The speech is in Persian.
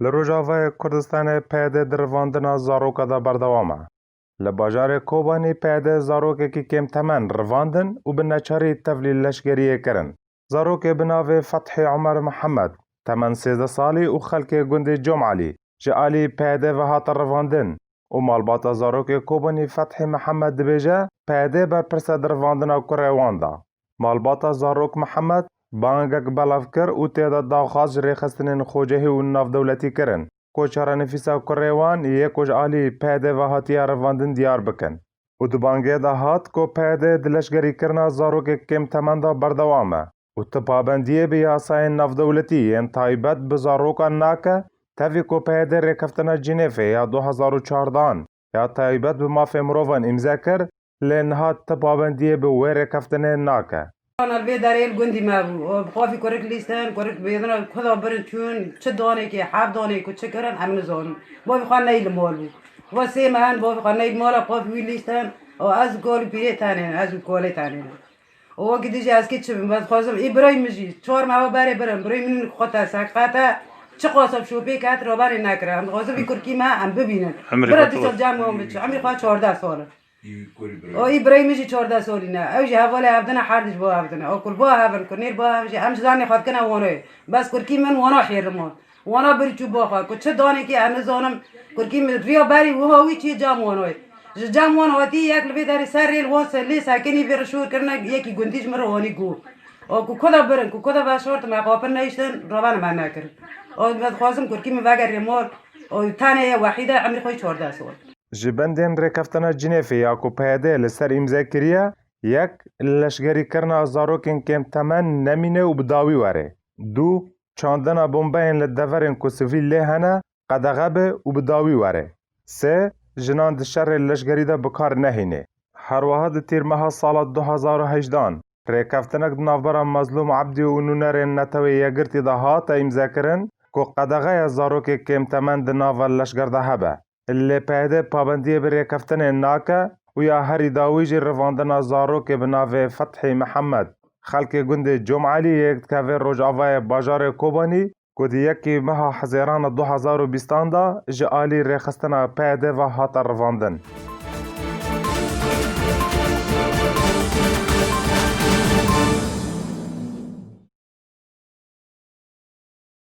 لروجاوای کردستان پیاده درواندنا زاروکا دا بردوامه. لباجار کوبانی پیاده زاروکه کی کم تمن رواندن و به نچاری تفلیل لشگریه کرن. زاروکه بناوه فتح عمر محمد، تمن 13 سالی و خلک گند جمعالی، جعالی پیاده و هات رواندن. و مالباتا زاروکه کوبانی فتح محمد دبیجه پیاده بر پرسه درواندنا کرواندا. مالباتا زاروک محمد بانگک بلاف کر و تیدا داخواست ریخستنین خوجهی و ناف دولتی کرن. کوچارا نفیسا کریوان یکوش آلی پیده و هاتیا رواندن دیار بکن. و دو بانگه دا هات کو پیده دلشگری کرنا زاروک کم تمندا بردوامه. و تپابندیه بی یاسای ناف دولتی ین تایبت بزاروکا ناکه تاوی کو پیده ریکفتنا جنیفه یا 2014 یا تایبت بماف مروفان امزا کر لنهات تپابندیه به وی ریکفتنه ناکه. أنا البيت دارين جندي ما بو بخافي كورك ليستان كورك بيدنا كذا برنتون شدوني كي حاب دوني كتشكرن أمن زون بو خانة يلمولو هو سيمان بو خانة يلمولا بخافي ليستان أو أز قول بيت تانين أز قولي تانين هو كده جي أز كتش بس خازم إبراهيم مجي شور ما هو باري برم إبراهيم من خطة ساقطة چقاسم شو بيكات روباري نكره هم خازم بيكوركي ما هم ببينن برد ديسال جامعهم بتش عمري خواهد 14 ساله او ابراهیم جی 14 سالی نه اوجی حواله عبدنا حردش با عبدنا او کل با هفن کنیر با همجی همش زانی خود کنه وانه بس کرکی من وانا خیر ما وانا بری چوب باخا کو چه دانی که همه زانم کرکی من ریا بری و هاوی چی جام وانه جام وانه هاتی یک لبی داری سر ریل وان سلی ساکنی بر شور کرنا یکی گندیش مر وانی گو او کو کدا برن کو کدا باشورت ما قاپن نیشتن روان ما نکر او بعد خوازم کرکی من وگر ریمال او تانه وحیده عمری خوی 14 سال جبندین ریکفتنا جنیفی یا کو پیاده لسر امضا کریه یک لشگری کرنا زاروکین کم تمن نمینه و بداوی وره. دو چاندنا بمبین لدورین کو سویل لهنه قدغبه و بداوی وره. سه جنان دشر لشگری دا بکار نهینه. هر واحد تیر ماه سال 2018 ریکفتنک نافبرا مظلوم عبدی و نونرین نتوی یگرتی دا ها تا امضا کرن کو قدغه زاروک کم تمن دناو لشگر دا هبه. اللي پیده پابندیه بر ریکفتن ناکه و یا هری داویجی رواندنا زاروک بناوه فتح محمد خلک گند جمعالی یک که روج آوای باجار کوبانی کود یکی مها حزیران 2020 دا جعالی ریخستنا پیده و هات رواندن.